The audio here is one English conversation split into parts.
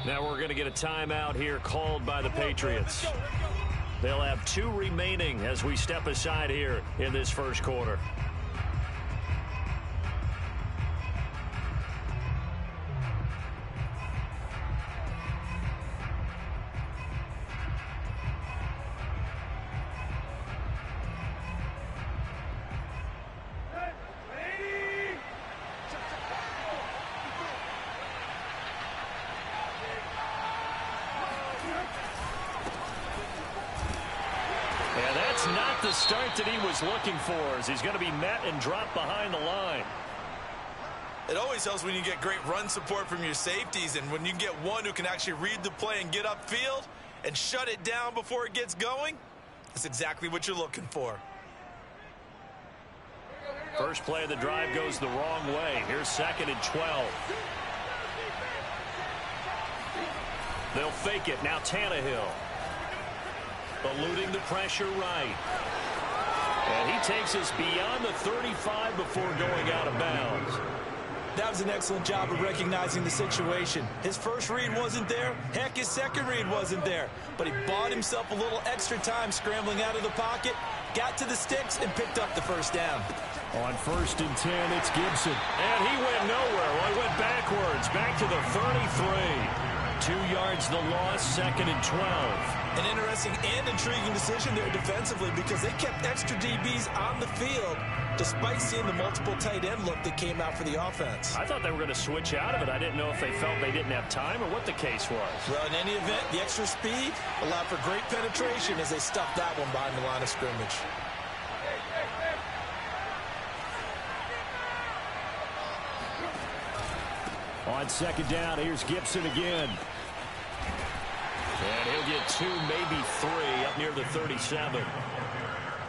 Now we're going to get a timeout here called by the Patriots. They'll have 2 remaining as we step aside here in this first quarter. Not the start that he was looking for, as he's going to be met and dropped behind the line. It always helps when you get great run support from your safeties, and when you get one who can actually read the play and get upfield and shut it down before it gets going. That's exactly what you're looking for. First play of the drive goes the wrong way. Here's 2nd and 12. They'll fake it. Now Tannehill. Eluding the pressure right. And he takes us beyond the 35 before going out of bounds. That was an excellent job of recognizing the situation. His first read wasn't there. Heck, his second read wasn't there. But he bought himself a little extra time scrambling out of the pocket, got to the sticks, and picked up the first down. On 1st and 10, it's Gibson. And he went nowhere. Well, he went backwards, back to the 33. 2 yards the loss, 2nd and 12. An interesting and intriguing decision there defensively, because they kept extra DBs on the field despite seeing the multiple tight end look that came out for the offense. I thought they were going to switch out of it. I didn't know if they felt they didn't have time or what the case was. Well, in any event, the extra speed allowed for great penetration as they stuffed that one behind the line of scrimmage. On 2nd down, here's Gibson again. And he'll get 2, maybe 3, up near the 37.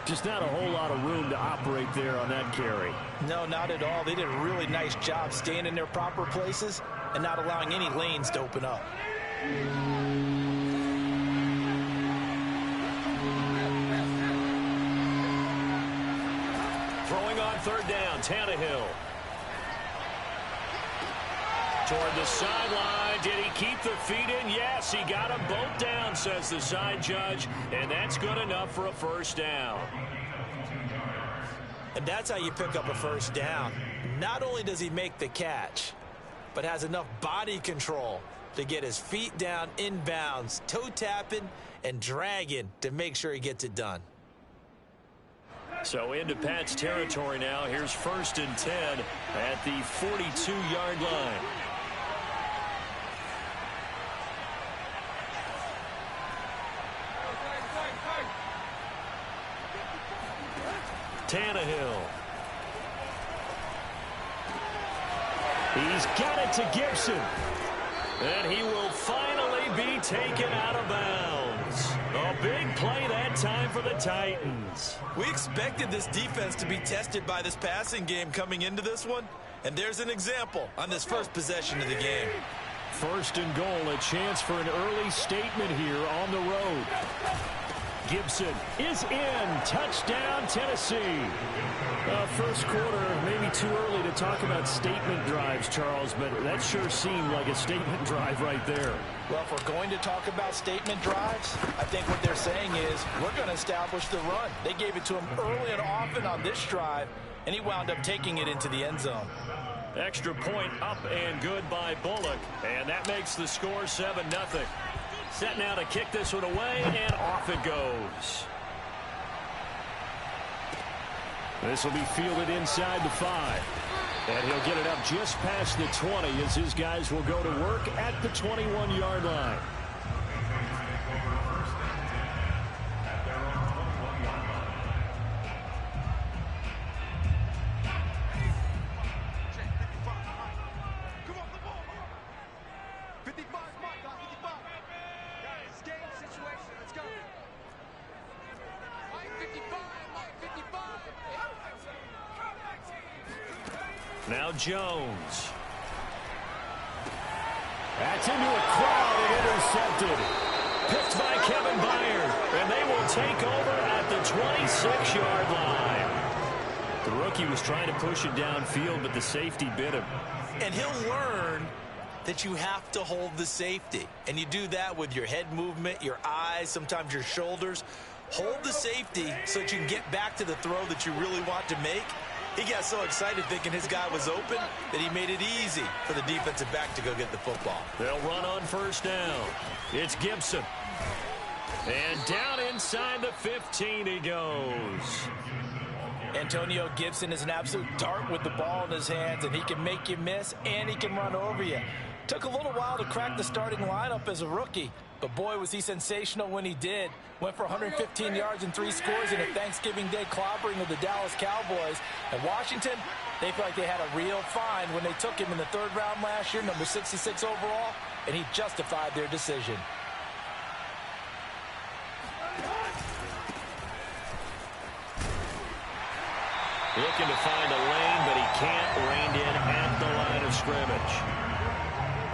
Just not a whole lot of room to operate there on that carry. No, not at all. They did a really nice job staying in their proper places and not allowing any lanes to open up. Throwing on 3rd down, Tannehill. Toward the sideline. Did he keep the feet in? Yes, he got them both down, says the side judge, and that's good enough for a first down. And that's how you pick up a first down. Not only does he make the catch, but has enough body control to get his feet down inbounds, toe tapping and dragging to make sure he gets it done. So into Pat's territory now. Here's 1st and 10 at the 42-yard line. Tannehill. He's got it to Gibson. And he will finally be taken out of bounds. A big play that time for the Titans. We expected this defense to be tested by this passing game coming into this one. And there's an example on this first possession of the game. 1st and goal, a chance for an early statement here on the road. Gibson is in. Touchdown, Tennessee. First quarter, maybe too early to talk about statement drives, Charles, but that sure seemed like a statement drive right there. Well, if we're going to talk about statement drives, I think what they're saying is we're going to establish the run. They gave it to him early and often on this drive, and he wound up taking it into the end zone. Extra point up and good by Bullock, and that makes the score 7-0. Set now to kick this one away, and off it goes. This will be fielded inside the 5. And he'll get it up just past the 20 as his guys will go to work at the 21-yard line. Now Jones. That's into a crowd and intercepted. Picked by Kevin Byard. And they will take over at the 26-yard line. The rookie was trying to push it downfield, but the safety bit him. And he'll learn that you have to hold the safety. And you do that with your head movement, your eyes, sometimes your shoulders. Hold the safety so that you can get back to the throw that you really want to make. He got so excited thinking his guy was open that he made it easy for the defensive back to go get the football. They'll run on first down. It's Gibson. And down inside the 15 he goes. Antonio Gibson is an absolute dart with the ball in his hands, and he can make you miss and he can run over you. Took a little while to crack the starting lineup as a rookie, but boy, was he sensational when he did. Went for 115 yards and 3 scores in a Thanksgiving Day clobbering of the Dallas Cowboys. And Washington, they feel like they had a real find when they took him in the 3rd round last year, number 66 overall, and he justified their decision. Looking to find a lane, but he can't. Reined in at the line of scrimmage.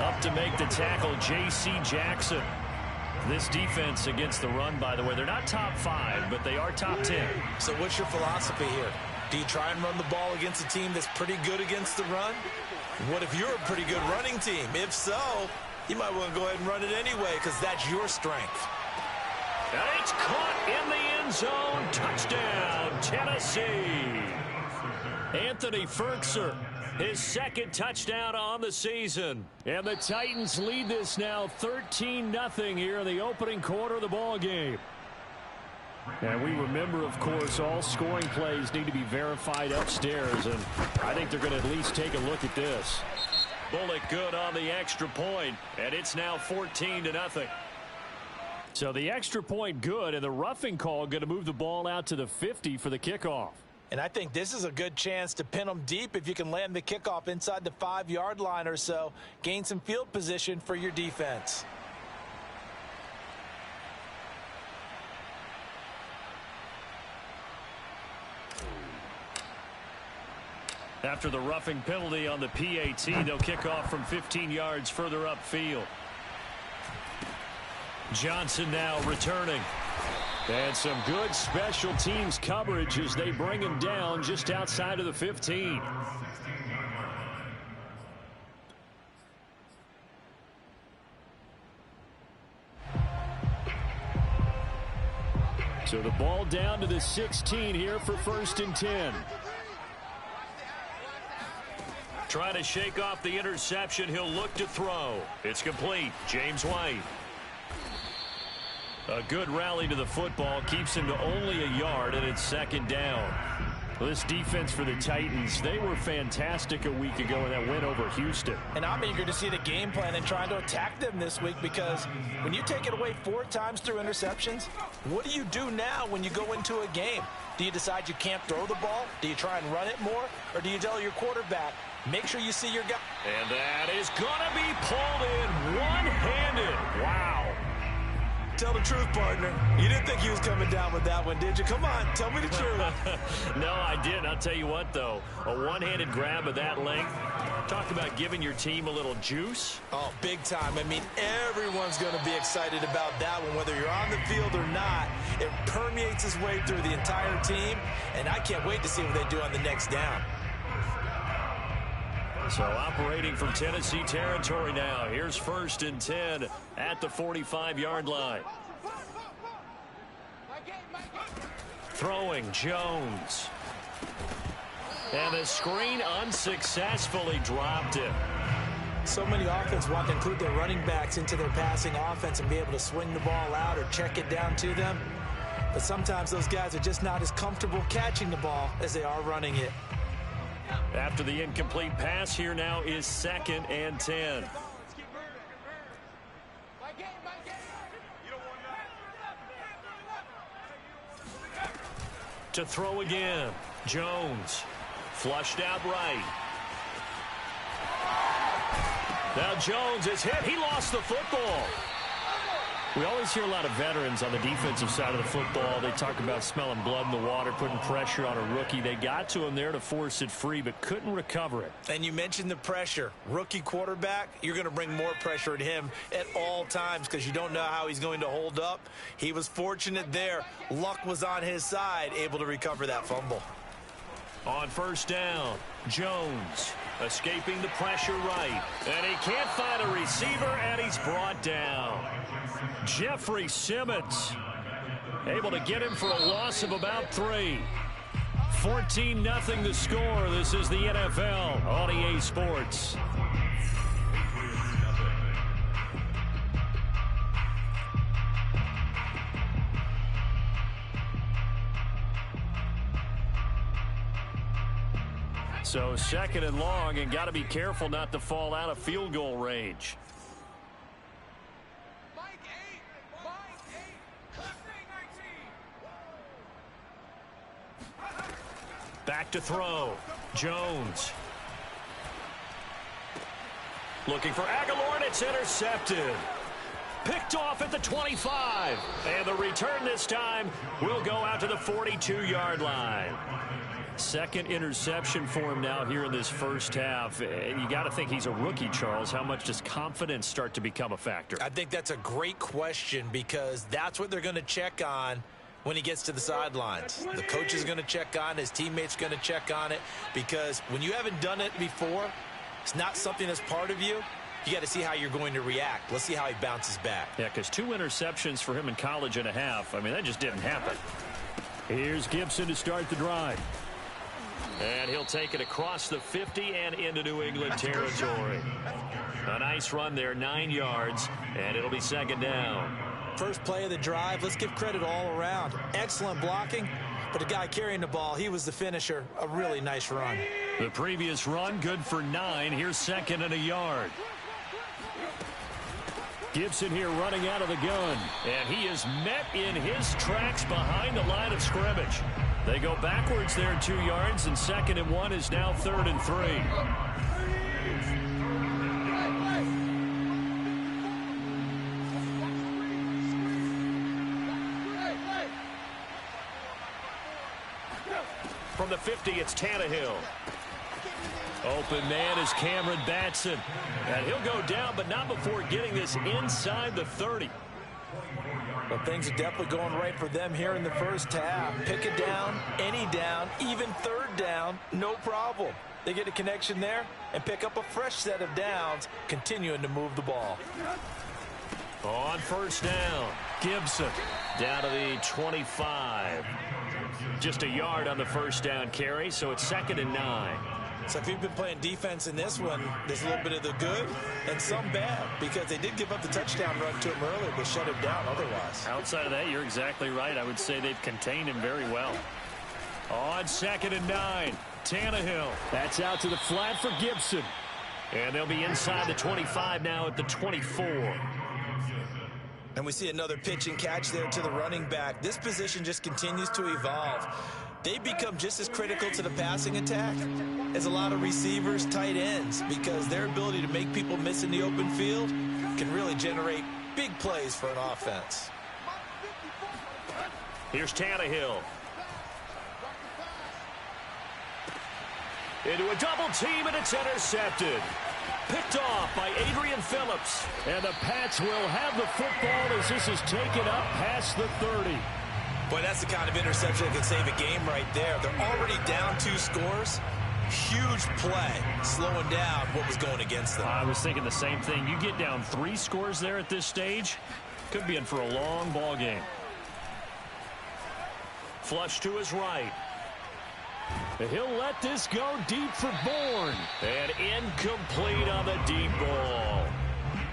Up to make the tackle, J.C. Jackson. This defense against the run, by the way, they're not top 5, but they are top 10. So what's your philosophy here? Do you try and run the ball against a team that's pretty good against the run? What if you're a pretty good running team? If so, you might want to go ahead and run it anyway because that's your strength. And it's caught in the end zone. Touchdown, Tennessee. Anthony Ferkser, his 2nd touchdown on the season. And the Titans lead this now 13-0 here in the opening quarter of the ball game. And we remember, of course, all scoring plays need to be verified upstairs, and I think they're going to at least take a look at this. Bullock good on the extra point, and it's now 14-0. So the extra point good, and the roughing call going to move the ball out to the 50 for the kickoff. And I think this is a good chance to pin them deep if you can land the kickoff inside the 5-yard line or so. Gain some field position for your defense. After the roughing penalty on the PAT, they'll kick off from 15 yards further upfield. Johnson now returning. And some good special teams coverage as they bring him down just outside of the 15. So the ball down to the 16 here for 1st and 10. Trying to shake off the interception. He'll look to throw. It's complete. James White. A good rally to the football keeps him to only a yard, and it's 2nd down. Well, this defense for the Titans, they were fantastic a week ago in that win over Houston. And I'm eager to see the game plan and trying to attack them this week, because when you take it away 4 times through interceptions, what do you do now when you go into a game? Do you decide you can't throw the ball? Do you try and run it more? Or do you tell your quarterback, make sure you see your guy? And that is going to be pulled in one-handed. Wow. Tell the truth, partner. You didn't think he was coming down with that one, did you? Come on, tell me the truth. No, I didn't. I'll tell you what, though. A one-handed grab of that length. Talk about giving your team a little juice. Oh, big time. I mean, everyone's going to be excited about that one, whether you're on the field or not. It permeates its way through the entire team, and I can't wait to see what they do on the next down. So operating from Tennessee territory now. Here's 1st and 10 at the 45-yard line. Throwing Jones. And the screen unsuccessfully dropped it. So many offenses want to include their running backs into their passing offense and be able to swing the ball out or check it down to them. But sometimes those guys are just not as comfortable catching the ball as they are running it. After the incomplete pass, here now is 2nd and 10. To throw again. Jones. Flushed out right. Now Jones is hit. He lost the football. We always hear a lot of veterans on the defensive side of the football. They talk about smelling blood in the water, putting pressure on a rookie. They got to him there to force it free, but couldn't recover it. And you mentioned the pressure. Rookie quarterback, you're going to bring more pressure at him at all times because you don't know how he's going to hold up. He was fortunate there. Luck was on his side, able to recover that fumble. On 1st down, Jones. Escaping the pressure right. And he can't find a receiver, and he's brought down. Jeffrey Simmons able to get him for a loss of about 3. 14-0 the score. This is the NFL on EA Sports. So 2nd and long, and got to be careful not to fall out of field goal range. Back to throw. Jones. Looking for Aguilar, and it's intercepted. Picked off at the 25. And the return this time will go out to the 42-yard line. 2nd interception for him now here in this first half. And you got to think he's a rookie, Charles. How much does confidence start to become a factor? I think that's a great question, because that's what they're going to check on when he gets to the sidelines. The coach is going to check on, his teammates going to check on it, because when you haven't done it before, it's not something that's part of you. You got to see how you're going to react. Let's see how he bounces back. Yeah, because 2 interceptions for him in college and a half. I mean, that just didn't happen. Here's Gibson to start the drive. And he'll take it across the 50 and into New England territory. A nice run there, 9 yards, and it'll be 2nd down. First play of the drive, let's give credit all around. Excellent blocking, but the guy carrying the ball, he was the finisher. A really nice run. The previous run, good for 9. Here's 2nd and a yard. Gibson here running out of the gun, and he is met in his tracks behind the line of scrimmage. They go backwards there 2 yards, and 2nd and 1 is now 3rd and 3. From the 50, it's Tannehill. Open man is Cameron Batson. And he'll go down, but not before getting this inside the 30. Well, things are definitely going right for them here in the first half. Pick it down, any down, even 3rd down, no problem. They get a connection there and pick up a fresh set of downs, continuing to move the ball. On 1st down, Gibson down to the 25. Just a yard on the 1st down carry, so it's 2nd and 9. So if you've been playing defense in this one, there's a little bit of the good and some bad, because they did give up the touchdown run to him earlier, but shut him down otherwise. Outside of that, you're exactly right. I would say they've contained him very well. On 2nd and 9, Tannehill. That's out to the flat for Gibson. And they'll be inside the 25 now at the 24. And we see another pitch and catch there to the running back. This position just continues to evolve. They become just as critical to the passing attack as a lot of receivers, tight ends, because their ability to make people miss in the open field can really generate big plays for an offense. Here's Tannehill. Into a double team, and it's intercepted. Picked off by Adrian Phillips. And the Pats will have the football as this is taken up past the 30. Boy, that's the kind of interception that can save a game right there. They're already down 2 scores. Huge play, slowing down what was going against them. I was thinking the same thing. You get down 3 scores there at this stage, could be in for a long ball game. Flush to his right. He'll let this go deep for Bourne. And incomplete on the deep ball.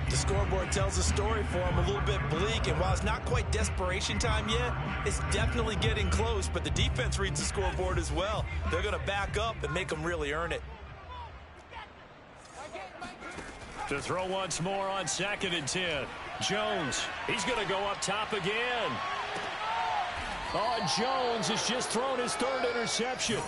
The scoreboard tells a story for him, a little bit bleak, and while it's not quite desperation time yet, it's definitely getting close, but the defense reads the scoreboard as well. They're going to back up and make them really earn it. To throw once more on 2nd and 10. Jones, he's going to go up top again. Oh, Jones has just thrown his 3rd interception.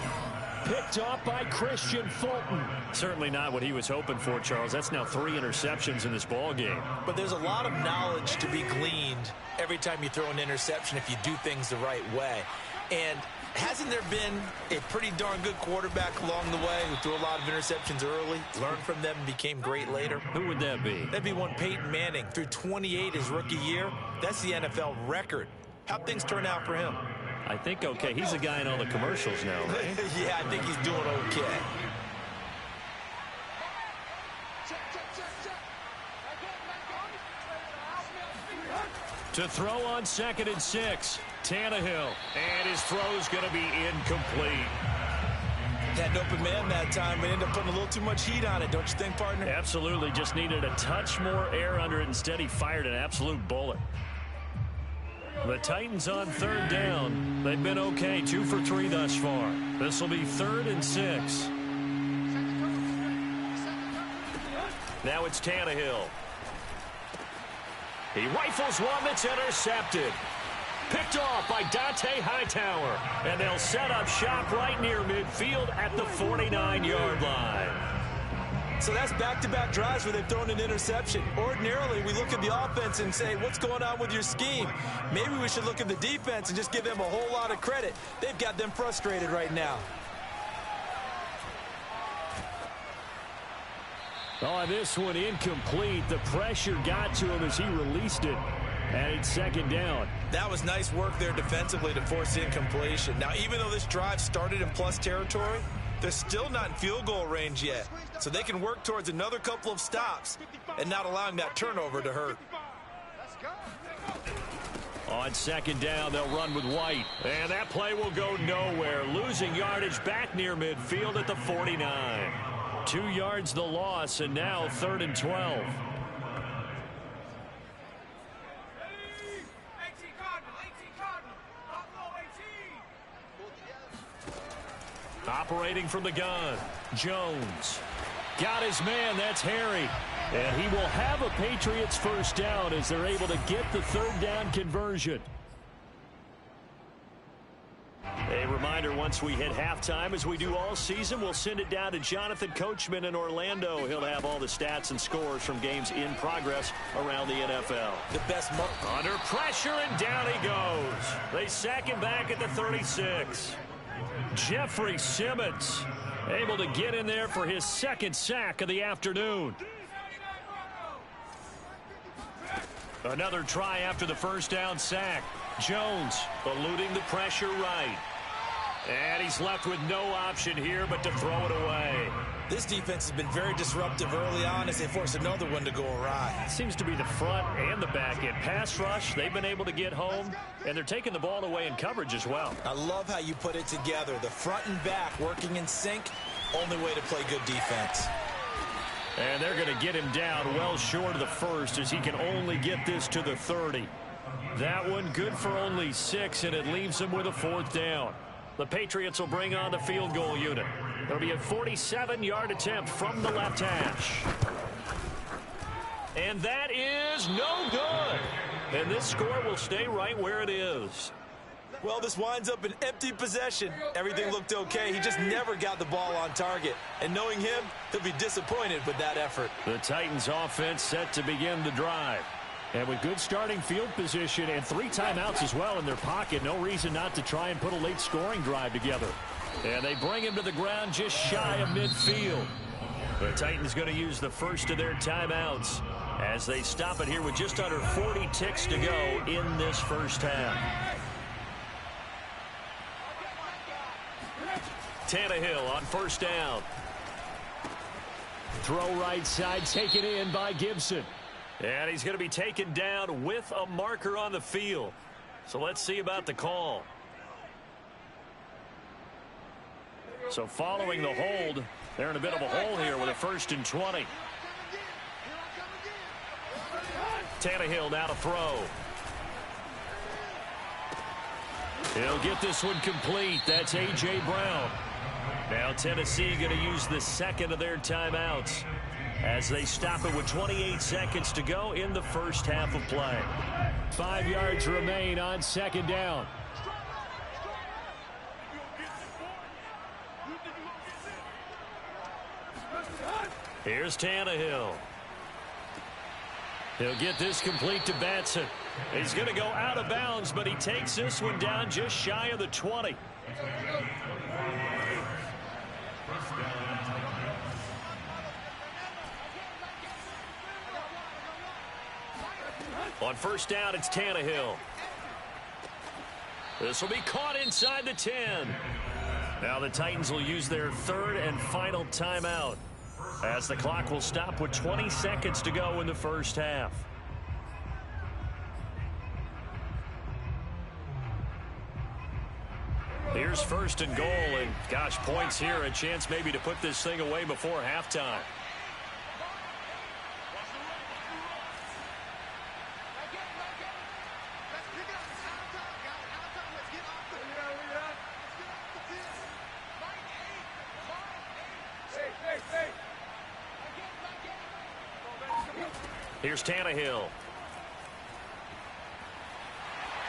Picked off by Christian Fulton. Certainly not what he was hoping for, Charles. That's now 3 interceptions in this ball game. But there's a lot of knowledge to be gleaned every time you throw an interception if you do things the right way. And hasn't there been a pretty darn good quarterback along the way who threw a lot of interceptions early, learned from them, and became great later? Who would that be? That'd be one Peyton Manning. Threw 28 his rookie year. That's the NFL record. How'd things turn out for him? I think okay. He's a guy in all the commercials now, right? Yeah, I think he's doing okay. To throw on 2nd and 6, Tannehill. And his throw's going to be incomplete. Had an open man that time, but ended up putting a little too much heat on it, don't you think, partner? Absolutely. Just needed a touch more air under it. Instead, he fired an absolute bullet. The Titans on 3rd down. They've been okay, 2 for 3 thus far. This will be 3rd and 6. Now it's Tannehill. He rifles one that's intercepted. Picked off by Dante Hightower. And they'll set up shop right near midfield at the 49-yard line. So that's back-to-back drives where they've thrown an interception. Ordinarily, we look at the offense and say, what's going on with your scheme? Maybe we should look at the defense and just give them a whole lot of credit. They've got them frustrated right now. Oh, this one incomplete. The pressure got to him as he released it. And it's 2nd down. That was nice work there defensively to force the incompletion. Now, even though this drive started in plus territory, they're still not in field goal range yet. So they can work towards another couple of stops and not allowing that turnover to hurt. On 2nd down, they'll run with White. And that play will go nowhere. Losing yardage back near midfield at the 49. 2 yards the loss, and now 3rd and 12. Operating from the gun, Jones. Got his man, that's Harry. And he will have a Patriots first down as they're able to get the 3rd down conversion. A reminder, once we hit halftime, as we do all season, we'll send it down to Jonathan Coachman in Orlando. He'll have all the stats and scores from games in progress around the NFL. The best under pressure, and down he goes. They sack him back at the 36. Jeffrey Simmons able to get in there for his 2nd sack of the afternoon. Another try after the first down sack. Jones eluding the pressure right. And he's left with no option here but to throw it away. This defense has been very disruptive early on as they force another one to go awry. Seems to be the front and the back end. Pass rush, they've been able to get home, and they're taking the ball away in coverage as well. I love how you put it together. The front and back working in sync. Only way to play good defense. And they're going to get him down well short of the first as he can only get this to the 30. That one good for only 6, and it leaves him with a 4th down. The Patriots will bring on the field goal unit. It'll be a 47-yard attempt from the left hash. And that is no good. And this score will stay right where it is. Well, this winds up an empty possession. Everything looked okay. He just never got the ball on target. And knowing him, he'll be disappointed with that effort. The Titans offense set to begin the drive. And with good starting field position and 3 timeouts as well in their pocket, no reason not to try and put a late scoring drive together. And they bring him to the ground just shy of midfield. The Titans going to use the first of their timeouts as they stop it here with just under 40 ticks to go in this first half. Tannehill on 1st down. Throw right side, taken in by Gibson. And he's going to be taken down with a marker on the field. So let's see about the call. So following the hold, they're in a bit of a hole here with a 1st and 20. Tannehill now to throw. He'll get this one complete. That's A.J. Brown. Now Tennessee going to use the 2nd of their timeouts as they stop it with 28 seconds to go in the first half of play. 5 yards remain on 2nd down. Here's Tannehill. He'll get this complete to Batson. He's going to go out of bounds, but he takes this one down just shy of the 20. On 1st down, it's Tannehill. This will be caught inside the 10. Now the Titans will use their 3rd and final timeout as the clock will stop with 20 seconds to go in the first half. Here's first and goal, and gosh, points here, a chance maybe to put this thing away before halftime. Here's Tannehill.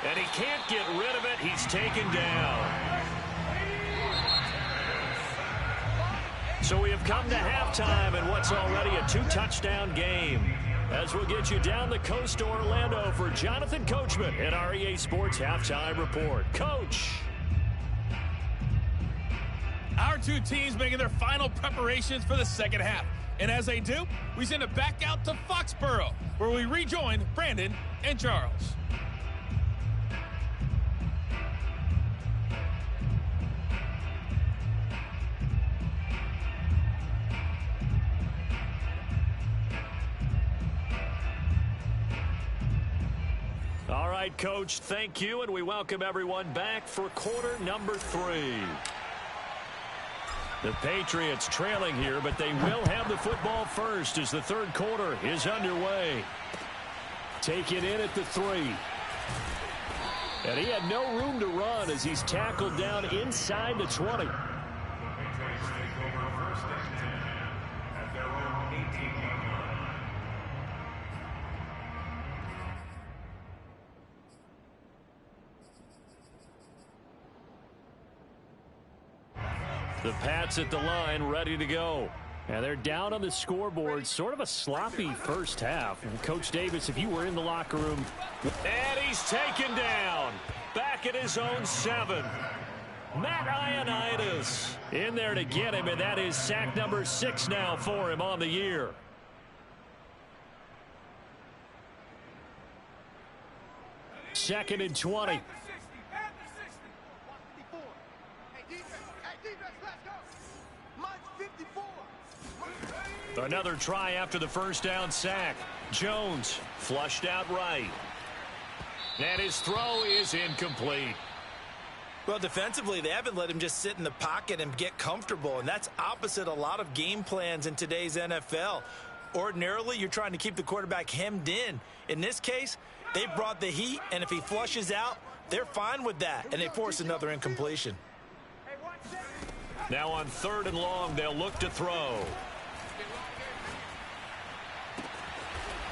And he can't get rid of it. He's taken down. So we have come to halftime in what's already a two-touchdown game. As we'll get you down the coast to Orlando for Jonathan Coachman at our EA Sports Halftime Report. Coach. Our two teams making their final preparations for the second half. And as they do, we send it back out to Foxborough, where we rejoin Brandon and Charles. All right, Coach, thank you, and we welcome everyone back for quarter number 3. The Patriots trailing here, but they will have the football first as the third quarter is underway. Take it in at the 3. And he had no room to run as he's tackled down inside the 20. The Pats at the line, ready to go. And they're down on the scoreboard. Sort of a sloppy first half. And Coach Davis, if you were in the locker room. And he's taken down. Back at his own 7. Matt Ioannidis in there to get him. And that is sack number 6 now for him on the year. Second and 20. Another try after the first down sack. Jones flushed out right. And his throw is incomplete. Well, defensively, they haven't let him just sit in the pocket and get comfortable, and that's opposite a lot of game plans in today's NFL. Ordinarily, you're trying to keep the quarterback hemmed in. In this case, they brought the heat, and if he flushes out, they're fine with that, and they force another incompletion. Now on 3rd and long, they'll look to throw.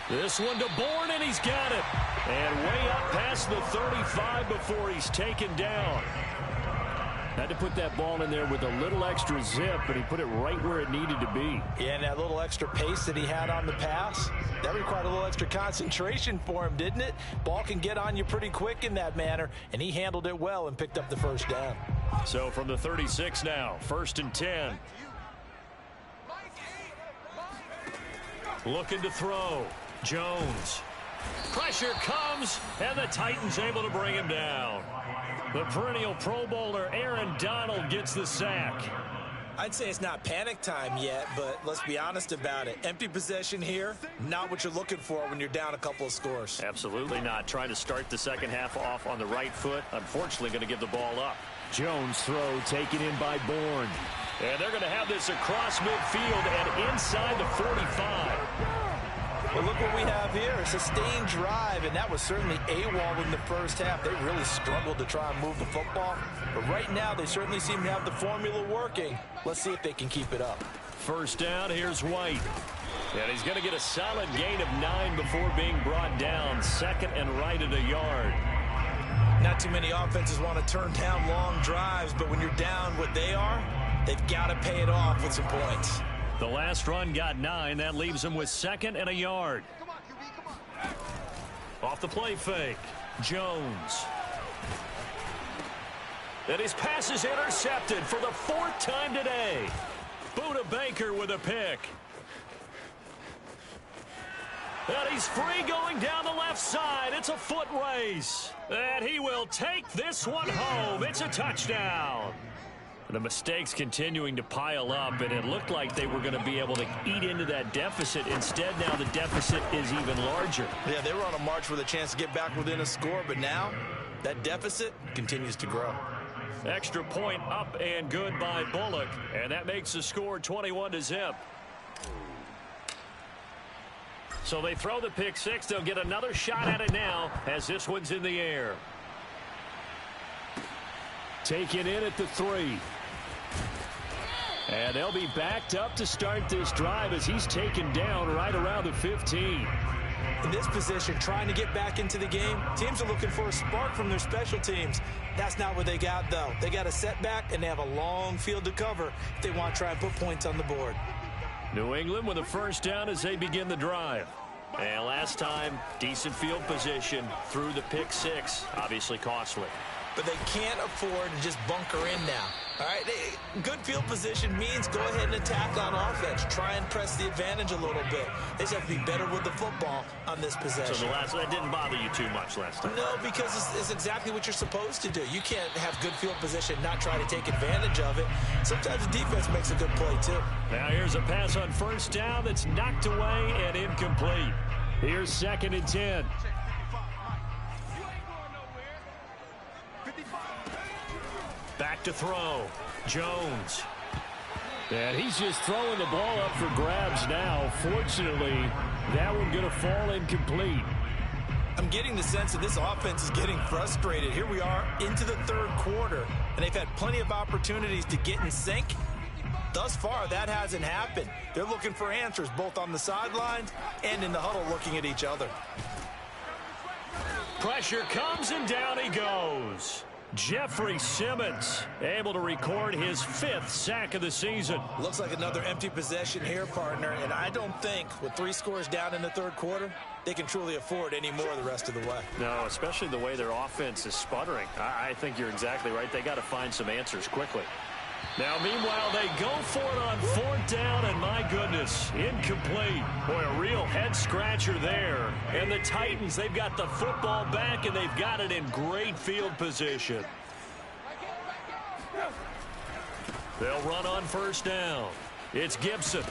This one to Bourne, and he's got it. And way up past the 35 before he's taken down. Had to put that ball in there with a little extra zip, but he put it right where it needed to be. Yeah, and that little extra pace that he had on the pass, that required a little extra concentration for him, didn't it? Ball can get on you pretty quick in that manner, and he handled it well and picked up the first down. So from the 36 now, 1st and 10. Looking to throw. Jones. Pressure comes, and the Titans able to bring him down. The perennial Pro Bowler Aaron Donald gets the sack. I'd say it's not panic time yet, but let's be honest about it. Empty possession here, not what you're looking for when you're down a couple of scores. Absolutely not. Trying to start the second half off on the right foot. Unfortunately, going to give the ball up. Jones throw taken in by Bourne. And they're going to have this across midfield and inside the 45. Well, look what we have here. A sustained drive, and that was certainly AWOL in the first half. They really struggled to try and move the football. But right now, they certainly seem to have the formula working. Let's see if they can keep it up. First down, here's White. And he's going to get a solid gain of 9 before being brought down. 2nd and right at a yard. Not too many offenses want to turn down long drives, but when you're down what they are, they've got to pay it off with some points. The last run got 9. That leaves him with 2nd and a yard. Off the play fake. Jones. And his pass is intercepted for the 4th time today. Buda Baker with a pick. And he's free going down the left side. It's a foot race. And he will take this one home. It's a touchdown. The mistakes continuing to pile up, and it looked like they were going to be able to eat into that deficit. Instead, now the deficit is even larger. Yeah, they were on a march with a chance to get back within a score, but now that deficit continues to grow. Extra point up and good by Bullock, and that makes the score 21-0. So they throw the pick six. They'll get another shot at it now as this one's in the air. Taken in at the 3. And they'll be backed up to start this drive as he's taken down right around the 15. In this position, trying to get back into the game, teams are looking for a spark from their special teams. That's not what they got, though. They got a setback, and they have a long field to cover if they want to try and put points on the board. New England with a first down as they begin the drive. And last time, decent field position through the pick six. Obviously costly. But they can't afford to just bunker in now. All right, good field position means go ahead and attack on offense. Try and press the advantage a little bit. They just have to be better with the football on this possession. So that didn't bother you too much last time? No, because it's exactly what you're supposed to do. You can't have good field position, not try to take advantage of it. Sometimes the defense makes a good play, too. Now here's a pass on first down that's knocked away and incomplete. Here's 2nd and 10. Back to throw. Jones. And he's just throwing the ball up for grabs now. Fortunately, that one going to fall incomplete. I'm getting the sense that this offense is getting frustrated. Here we are into the 3rd quarter, and they've had plenty of opportunities to get in sync. Thus far, that hasn't happened. They're looking for answers both on the sidelines and in the huddle looking at each other. Pressure comes, and down he goes. Jeffrey Simmons able to record his 5th sack of the season. Looks like another empty possession here, partner, and I don't think with 3 scores down in the 3rd quarter, they can truly afford any more the rest of the way. No, especially the way their offense is sputtering. I think you're exactly right. They got to find some answers quickly. Now, meanwhile, they go for it on 4th down, and my goodness, incomplete. Boy, a real head-scratcher there. And the Titans, they've got the football back, and they've got it in great field position. They'll run on 1st down. It's Gibson.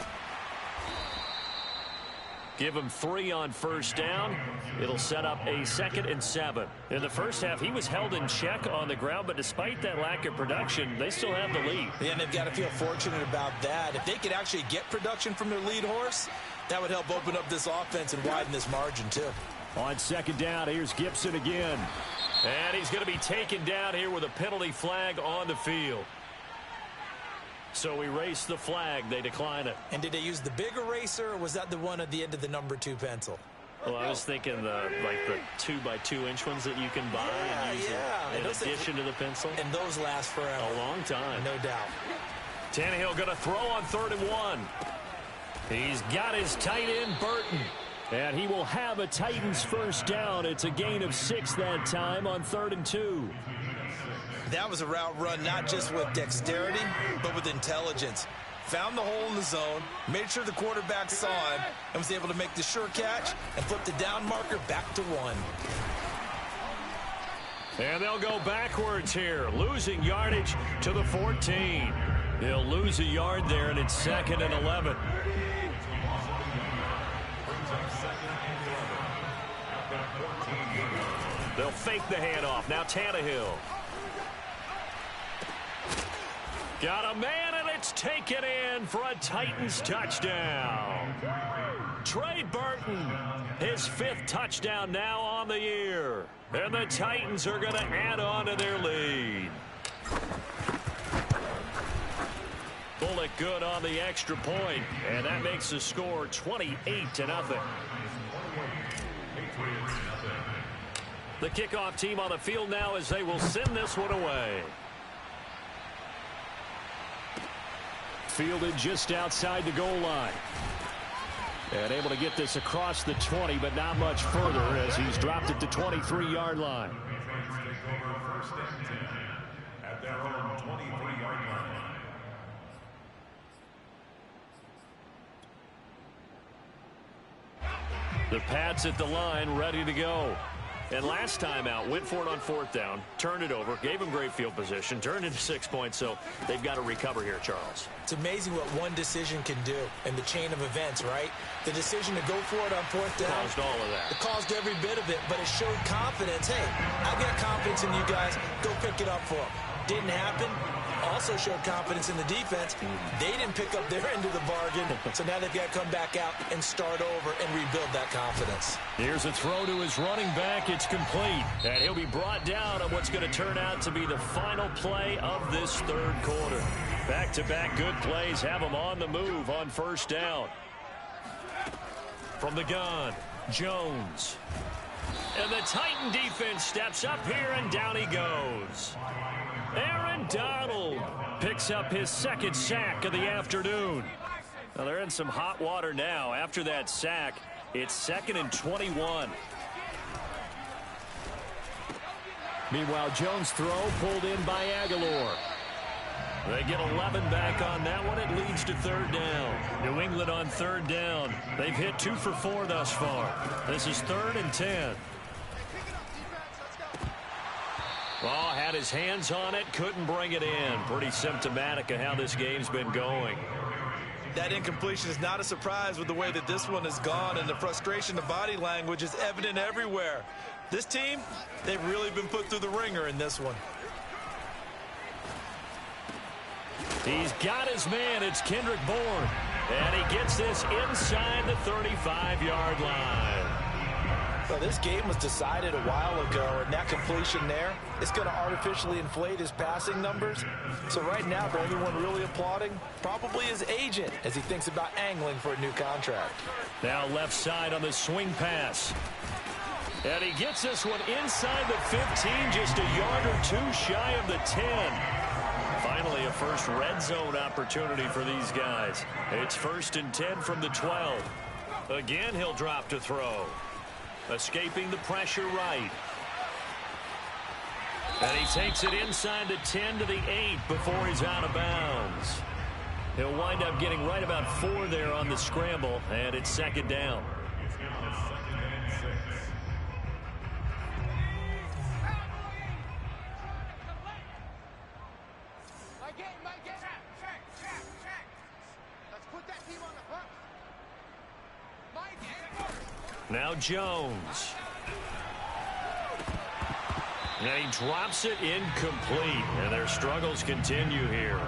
Give him 3 on 1st down. It'll set up a 2nd and 7. In the first half, he was held in check on the ground, but despite that lack of production, they still have the lead. Yeah, and they've got to feel fortunate about that. If they could actually get production from their lead horse, that would help open up this offense and widen this margin, too. On 2nd down, here's Gibson again. And he's going to be taken down here with a penalty flag on the field. So erase the flag. They decline it. And did they use the big eraser, or was that the one at the end of the number 2 pencil? Well, I was thinking the 2x2-inch ones that you can buy and use in addition to the pencil. And those last forever. A long time. No doubt. Tannehill going to throw on 3rd and 1. He's got his tight end, Burton. And he will have a Titans first down. It's a gain of 6 that time on 3rd and 2. That was a route run not just with dexterity, but with intelligence. Found the hole in the zone, made sure the quarterback saw him, and was able to make the sure catch and flip the down marker back to 1. And they'll go backwards here, losing yardage to the 14. They'll lose a yard there, and it's 2nd and 11. They'll fake the handoff. Now Tannehill. Got a man, and it's taken in for a Titans touchdown. Trey Burton, his 5th touchdown now on the year. And the Titans are going to add on to their lead. Bullock good on the extra point, and that makes the score 28-0. The kickoff team on the field now as they will send this one away. Fielded just outside the goal line. And able to get this across the 20, but not much further as he's dropped it to 23-yard line. At their own 23-yard line. The Pats at the line ready to go. And last time out, went for it on 4th down, turned it over, gave him great field position, turned into 6 points, so they've got to recover here, Charles. It's amazing what one decision can do in the chain of events, right? The decision to go for it on 4th down. Caused all of that. It caused every bit of it, but it showed confidence. Hey, I've got confidence in you guys. Go pick it up for them. Didn't happen. Also showed confidence in the defense. They didn't pick up their end of the bargain, so now they've got to come back out and start over and rebuild that confidence. Here's a throw to his running back. It's complete, and he'll be brought down on what's going to turn out to be the final play of this 3rd quarter. Back-to-back good plays have him on the move on 1st down. From the gun, Jones. And the Titan defense steps up here, and down he goes. Aaron Donald picks up his 2nd sack of the afternoon. Now they're in some hot water now. After that sack, it's 2nd and 21. Meanwhile, Jones' throw pulled in by Aguilar. They get 11 back on that one. It leads to 3rd down. New England on 3rd down. They've hit 2 for 4 thus far. This is 3rd and 10. Oh, had his hands on it, couldn't bring it in. Pretty symptomatic of how this game's been going. That incompletion is not a surprise with the way that this one has gone, and the frustration, the body language is evident everywhere. This team, they've really been put through the ringer in this one. He's got his man. It's Kendrick Bourne. And he gets this inside the 35-yard line. Well, this game was decided a while ago, and that completion there, it's going to artificially inflate his passing numbers. So right now, the only one really applauding, probably his agent, as he thinks about angling for a new contract. Now left side on the swing pass. And he gets this one inside the 15, just a yard or 2 shy of the 10. Finally, a first red zone opportunity for these guys. It's 1st and 10 from the 12. Again, he'll drop to throw. Escaping the pressure right. And he takes it inside the 10 to the 8 before he's out of bounds. He'll wind up getting right about 4 there on the scramble, and it's 2nd down. Now Jones. And he drops it incomplete. And their struggles continue here.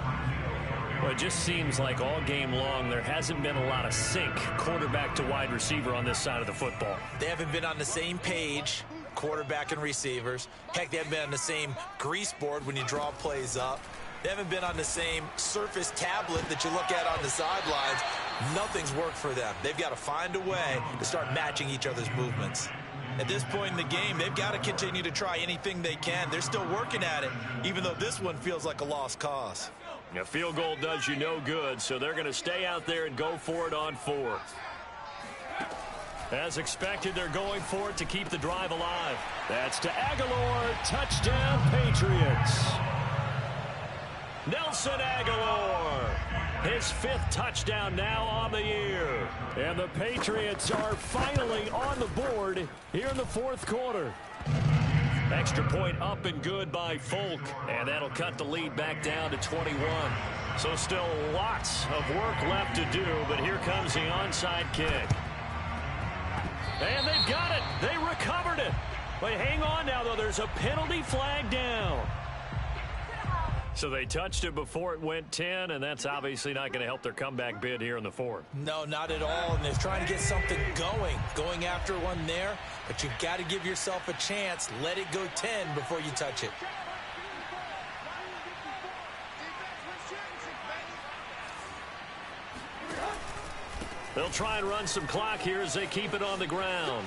Well, it just seems like all game long there hasn't been a lot of sync quarterback to wide receiver on this side of the football. They haven't been on the same page, quarterback and receivers. Heck, they haven't been on the same grease board when you draw plays up. They haven't been on the same surface tablet that you look at on the sidelines. Nothing's worked for them. They've got to find a way to start matching each other's movements. At this point in the game, they've got to continue to try anything they can. They're still working at it, even though this one feels like a lost cause. A field goal does you no good, so they're going to stay out there and go for it on 4th. As expected, they're going for it to keep the drive alive. That's to Aguilar. Touchdown, Patriots. Nelson Aguilar, his 5th touchdown now on the year. And the Patriots are finally on the board here in the 4th quarter. Extra point up and good by Folk, and that'll cut the lead back down to 21. So still lots of work left to do, but here comes the onside kick. And they've got it. They recovered it. But hang on now, though. There's a penalty flag down. So they touched it before it went 10, and that's obviously not going to help their comeback bid here in the 4th. No, not at all, and they're trying to get something going after one there, but you've got to give yourself a chance. Let it go 10 before you touch it. They'll try and run some clock here as they keep it on the ground.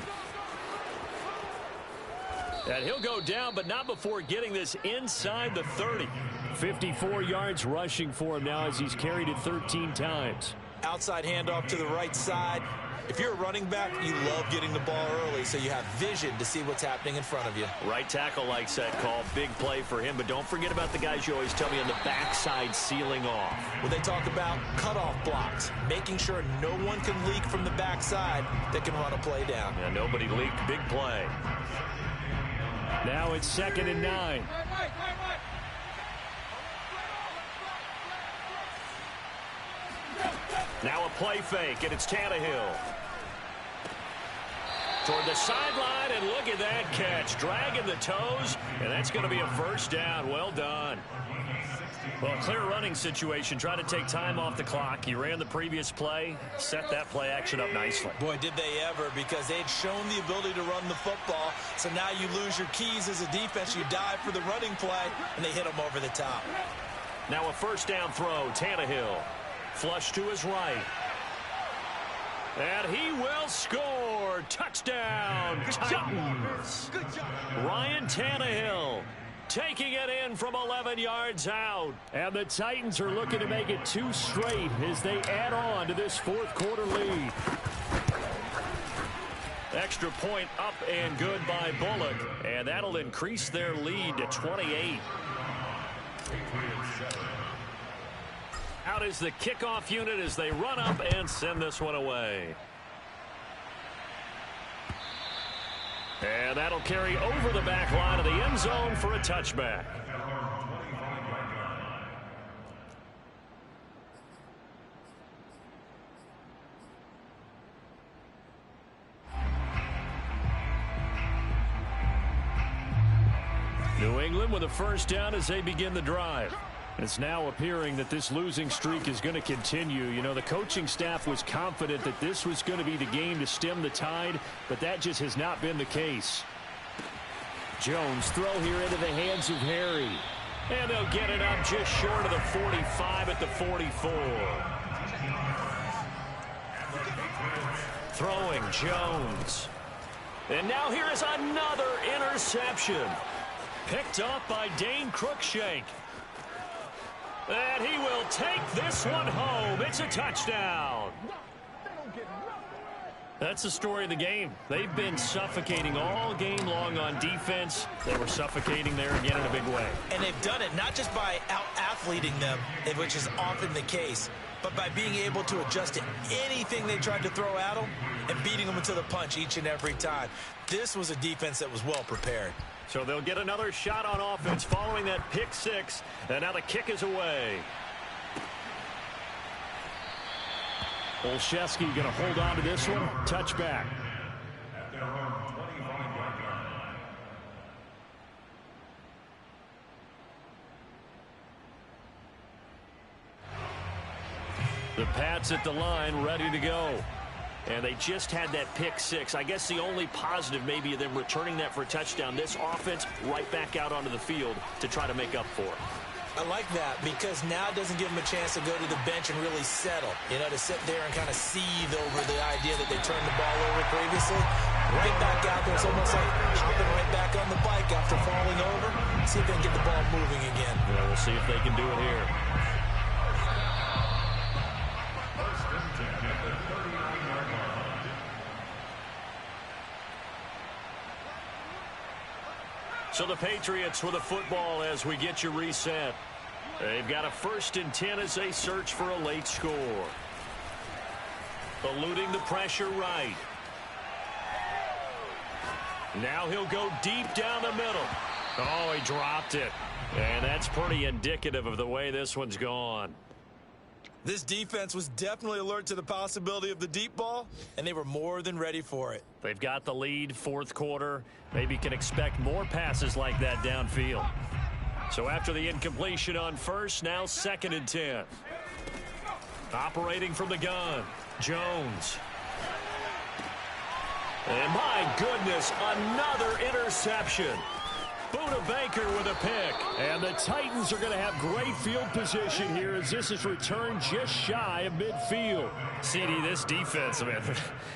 And he'll go down, but not before getting this inside the 30. 54 yards rushing for him now as he's carried it 13 times. Outside handoff to the right side. If you're a running back, you love getting the ball early so you have vision to see what's happening in front of you. Right tackle likes that call. Big play for him, but don't forget about the guys you always tell me on the backside sealing off. When they talk about cutoff blocks, making sure no one can leak from the backside that can run a play down. Yeah, nobody leaked. Big play. Now it's 2nd and 9. Now a play fake, and it's Tannehill. Toward the sideline, and look at that catch. Dragging the toes, and that's going to be a first down. Well done. Well, a clear running situation. Try to take time off the clock. He ran the previous play, set that play action up nicely. Boy, did they ever, because they'd shown the ability to run the football. So now you lose your keys as a defense. You dive for the running play, and they hit them over the top. Now a first down throw. Tannehill. Flush to his right. And he will score. Touchdown, Titans. Ryan Tannehill taking it in from 11 yards out. And the Titans are looking to make it 2 straight as they add on to this 4th quarter lead. Extra point up and good by Bullock. And that'll increase their lead to 28. Out is the kickoff unit as they run up and send this one away. And that'll carry over the back line of the end zone for a touchback. New England with a first down as they begin the drive. It's now appearing that this losing streak is going to continue. You know, the coaching staff was confident that this was going to be the game to stem the tide, but that just has not been the case. Jones throw here into the hands of Harry. And they'll get it up just short of the 45 at the 44. Throwing Jones. And now here is another interception. Picked up by Dane Cruikshank. And he will take this one home. It's a touchdown. That's the story of the game. They've been suffocating all game long on defense. They were suffocating there again in a big way. And they've done it not just by out-athleting them, which is often the case, but by being able to adjust to anything they tried to throw at them and beating them into the punch each and every time. This was a defense that was well prepared. So they'll get another shot on offense following that pick 6. And now the kick is away. Olszewski going to hold on to this one. Touchback. The Pats at the line ready to go. And they just had that pick 6. I guess the only positive maybe of them returning that for a touchdown. This offense right back out onto the field to try to make up for it. I like that because now it doesn't give them a chance to go to the bench and really settle. You know, to sit there and kind of seethe over the idea that they turned the ball over previously. Right back out there. It's almost like hopping right back on the bike after falling over. See if they can get the ball moving again. Yeah, we'll see if they can do it here. So the Patriots with a football as we get you reset. They've got a 1st and 10 as they search for a late score. Eluding the pressure right. Now he'll go deep down the middle. Oh, he dropped it. And that's pretty indicative of the way this one's gone. This defense was definitely alert to the possibility of the deep ball, and they were more than ready for it. They've got the lead, 4th quarter. Maybe can expect more passes like that downfield. So after the incompletion on 1st, now 2nd and 10. Operating from the gun, Jones. And my goodness, another interception. Buda Baker with a pick. And the Titans are going to have great field position here as this is returned just shy of midfield. CD, this defense, man,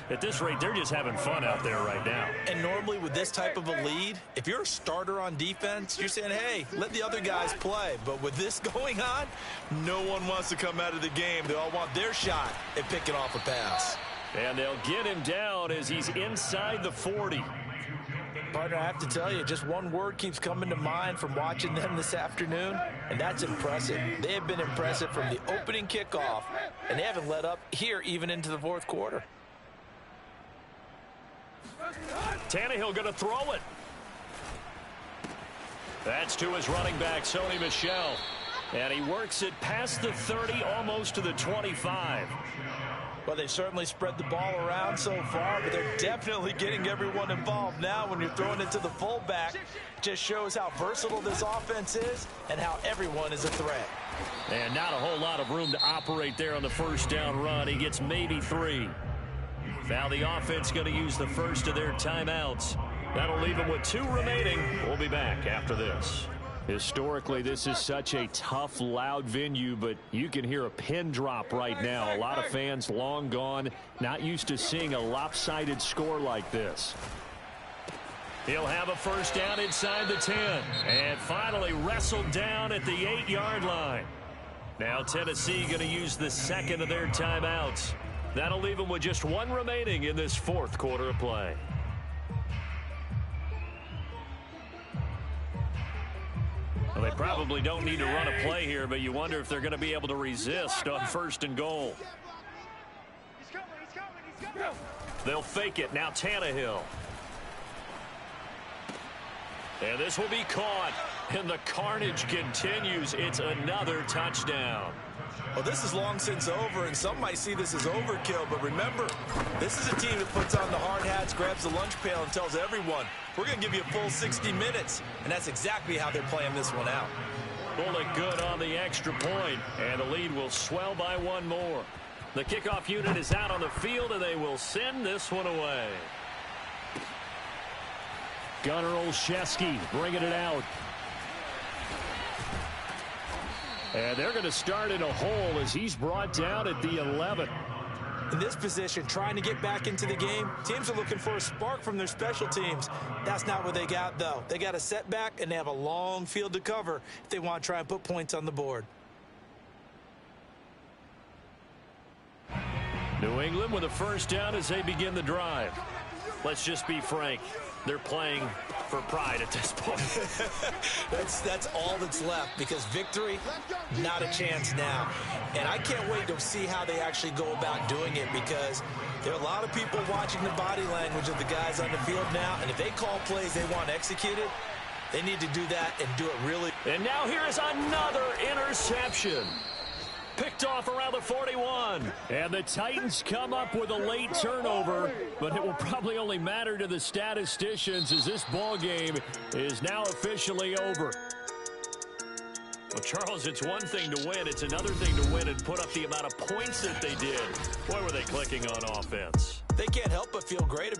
at this rate, they're just having fun out there right now. And normally with this type of a lead, if you're a starter on defense, you're saying, hey, let the other guys play. But with this going on, no one wants to come out of the game. They all want their shot at picking off a pass. And they'll get him down as he's inside the 40. Partner, I have to tell you, just one word keeps coming to mind from watching them this afternoon, and that's impressive. They have been impressive from the opening kickoff, and they haven't let up here even into the 4th quarter. Tannehill going to throw it. That's to his running back, Sony Michel. And he works it past the 30, almost to the 25. Well, they've certainly spread the ball around so far, but they're definitely getting everyone involved now when you're throwing it to the fullback. Just shows how versatile this offense is and how everyone is a threat. And not a whole lot of room to operate there on the first down run. He gets maybe 3. Now the offense going to use the first of their timeouts. That'll leave them with 2 remaining. We'll be back after this. Historically, this is such a tough, loud venue, but you can hear a pin drop right now. A lot of fans long gone, not used to seeing a lopsided score like this. He'll have a first down inside the 10. And finally wrestled down at the 8-yard line. Now Tennessee going to use the second of their timeouts. That'll leave them with just 1 remaining in this fourth quarter of play. Well, they probably don't need to run a play here, but you wonder if they're going to be able to resist on first and goal. They'll fake it. Now Tannehill. And this will be caught. And the carnage continues. It's another touchdown. Well, this is long since over, and some might see this as overkill. But remember, this is a team that puts on the hard hats, grabs the lunch pail, and tells everyone, we're going to give you a full 60 minutes. And that's exactly how they're playing this one out. Pulled it good on the extra point, and the lead will swell by 1 more. The kickoff unit is out on the field, and they will send this one away. Gunnar Olszewski bringing it out. And they're going to start in a hole as he's brought down at the 11. In this position, trying to get back into the game, teams are looking for a spark from their special teams. That's not what they got, though. They got a setback, and they have a long field to cover if they want to try and put points on the board. New England with a first down as they begin the drive. Let's just be frank. They're playing for pride at this point. That's all that's left, because victory, not a chance now. And I can't wait to see how they actually go about doing it, because there are a lot of people watching the body language of the guys on the field now, and if they call plays they want executed, they need to do that and do it really. And now here is another interception. Picked off around the 41. And the Titans come up with a late turnover, but it will probably only matter to the statisticians as this ball game is now officially over. Well, Charles, it's one thing to win. It's another thing to win and put up the amount of points that they did. Boy, were they clicking on offense. They can't help but feel great about it.